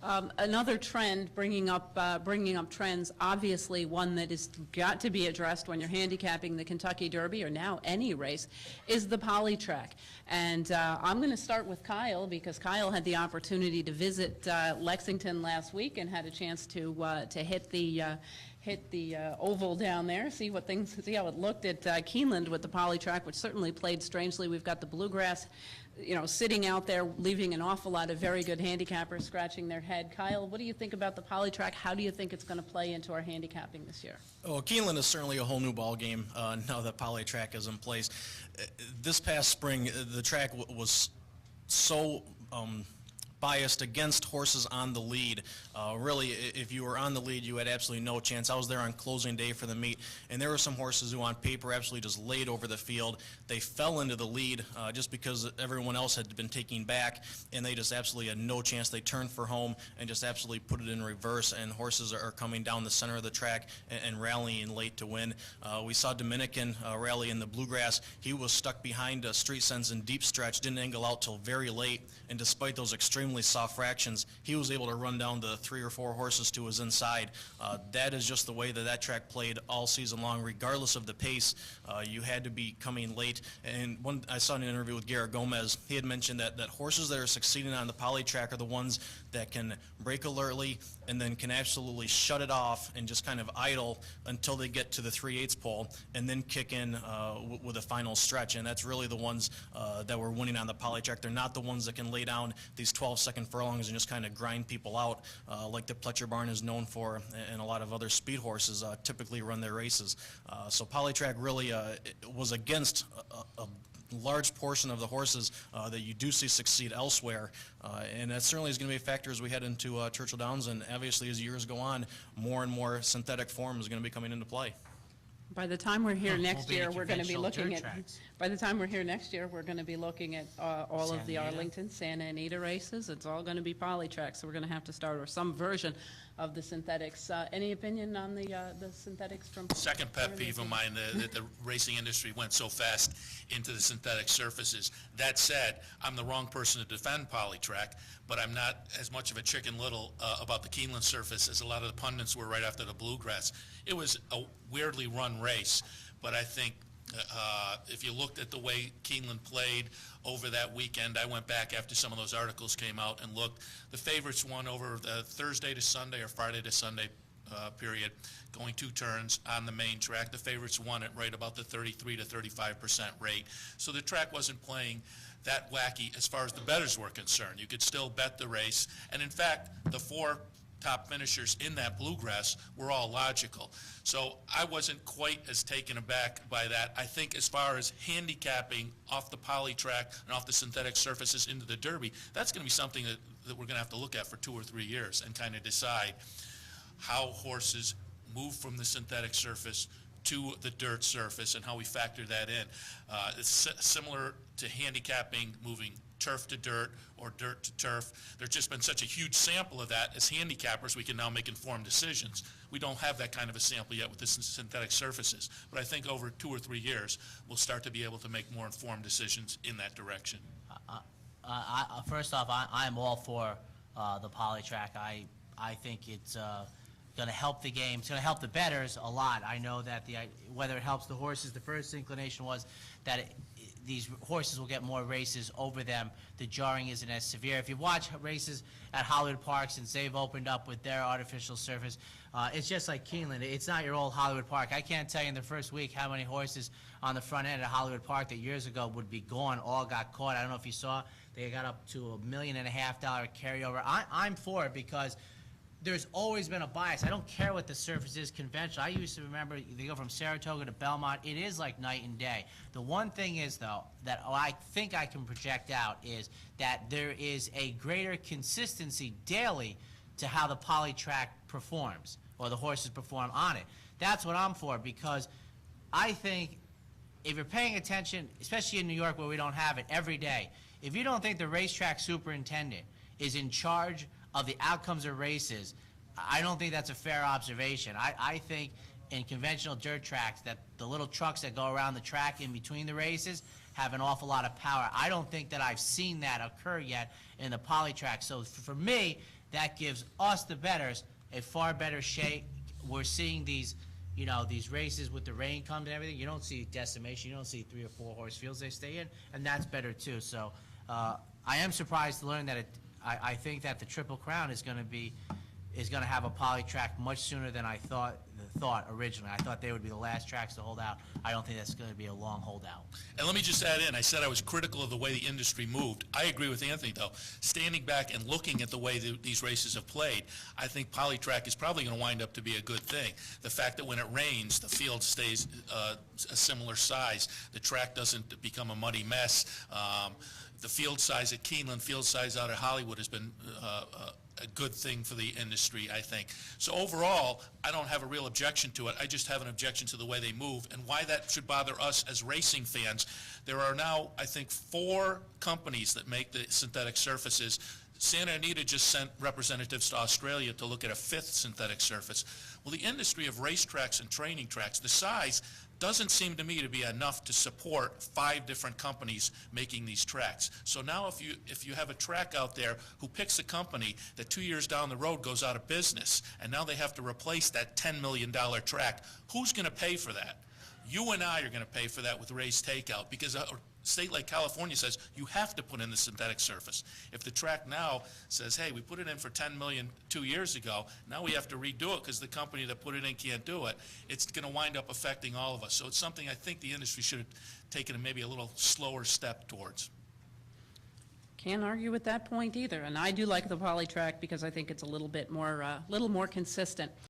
Another trend, bringing up trends, obviously one that has got to be addressed when you're handicapping the Kentucky Derby or now any race, is the poly track. And I'm going to start with Kyle, because Kyle had the opportunity to visit Lexington last week and had a chance to hit the oval down there, see how it looked at Keeneland with the poly track, which certainly played strangely. We've got the bluegrass, sitting out there, leaving an awful lot of very good handicappers scratching their head. Kyle, what do you think about the poly track? How do you think it's going to play into our handicapping this year? Oh, Keeneland is certainly a whole new ball game now that poly track is in place. This past spring, the track was so biased against horses on the lead. Really, if you were on the lead, you had absolutely no chance. I was there on closing day for the meet, and there were some horses who on paper absolutely just laid over the field. They fell into the lead just because everyone else had been taking back, and they just absolutely had no chance. They turned for home and just absolutely put it in reverse, and horses are coming down the center of the track and rallying late to win. We saw Dominican rally in the bluegrass. He was stuck behind Street Sense in deep stretch, didn't angle out till very late, and despite those extremely soft fractions, he was able to run down the 3 or 4 horses to his inside. That is just the way that track played all season long, regardless of the pace. You had to be coming late. And I saw in an interview with Garrett Gomez, he had mentioned that horses that are succeeding on the poly track are the ones that can break alertly and then can absolutely shut it off and just kind of idle until they get to the 3/8 pole and then kick in with a final stretch. And that's really the ones that were winning on the poly track. They're not the ones that can lay down these 12-second furlongs and just kind of grind people out like the Pletcher Barn is known for, and a lot of other speed horses typically run their races. So poly track really was against a large portion of the horses that you do see succeed elsewhere, and that certainly is going to be a factor as we head into Churchill Downs, and obviously as years go on, more and more synthetic form is going to be coming into play. By the time we're here next year, we're going to be looking at. By the time we're here next year, we're going to be looking at all of the Arlington, Santa Anita races. It's all going to be poly track, so we're going to have to start or some version of the synthetics. Any opinion on the synthetics from? Second pet peeve of mine that the racing industry went so fast into the synthetic surfaces. That said, I'm the wrong person to defend poly track, but I'm not as much of a chicken little about the Keeneland surface as a lot of the pundits were right after the bluegrass. It was a weirdly run race, but I think if you looked at the way Keeneland played over that weekend, I went back after some of those articles came out and looked. The favorites won over the Thursday to Sunday or Friday to Sunday period, going 2 turns on the main track. The favorites won at right about the 33 to 35% rate. So the track wasn't playing that wacky as far as the bettors were concerned. You could still bet the race, and in fact, the 4 top finishers in that bluegrass were all logical. So I wasn't quite as taken aback by that. I think as far as handicapping off the poly track and off the synthetic surfaces into the Derby, that's going to be something that we're going to have to look at for 2 or 3 years and kind of decide how horses move from the synthetic surface to the dirt surface and how we factor that in. It's similar to handicapping moving turf to dirt or dirt to turf. There's just been such a huge sample of that. As handicappers, we can now make informed decisions. We don't have that kind of a sample yet with the synthetic surfaces, but I think over 2 or 3 years, we'll start to be able to make more informed decisions in that direction. First off, I'm all for the poly track. I think it's going to help the game. It's going to help the bettors a lot. I know that whether it helps the horses, the first inclination was that these horses will get more races over them. The jarring isn't as severe. If you watch races at Hollywood Parks since they've opened up with their artificial surface, it's just like Keeneland. It's not your old Hollywood Park. I can't tell you in the first week how many horses on the front end at Hollywood Park that years ago would be gone all got caught. I don't know if you saw, they got up to $1.5 million carryover. I'm for it because there's always been a bias. I don't care what the surface is conventional. I used to remember they go from Saratoga to Belmont. It is like night and day. The one thing is, though, that I think I can project out is that there is a greater consistency daily to how the poly track performs or the horses perform on it. That's what I'm for, because I think if you're paying attention, especially in New York where we don't have it every day, if you don't think the racetrack superintendent is in charge of the outcomes of races, I don't think that's a fair observation. I think in conventional dirt tracks that the little trucks that go around the track in between the races have an awful lot of power. I don't think that I've seen that occur yet in the poly track. So for me, that gives us, the bettors, a far better shake. We're seeing these, these races with the rain comes and everything. You don't see decimation. You don't see 3 or 4 horse fields they stay in, and that's better too. So I am surprised to learn that I think that the Triple Crown is going to have a poly track much sooner than I thought originally. I thought they would be the last tracks to hold out. I don't think that's going to be a long holdout. And let me just add in, I said I was critical of the way the industry moved. I agree with Anthony, though. Standing back and looking at the way these races have played, I think polytrack is probably going to wind up to be a good thing. The fact that when it rains, the field stays a similar size, the track doesn't become a muddy mess. The field size at Keeneland, field size out at Hollywood has been a good thing for the industry, I think. So overall, I don't have a real objection to it. I just have an objection to the way they move and why that should bother us as racing fans. There are now, I think, 4 companies that make the synthetic surfaces. Santa Anita just sent representatives to Australia to look at a 5th synthetic surface. Well, the industry of racetracks and training tracks, the size doesn't seem to me to be enough to support 5 different companies making these tracks. So now if you have a track out there who picks a company that 2 years down the road goes out of business, and now they have to replace that $10 million track, who's going to pay for that? You and I are going to pay for that with race takeout, because a state like California says you have to put in the synthetic surface. If the track now says, hey, we put it in for $10 million 2 years ago, now we have to redo it because the company that put it in can't do it, it's going to wind up affecting all of us. So it's something I think the industry should have taken maybe a little slower step towards. Can't argue with that point either. And I do like the poly track because I think it's a little bit more, consistent.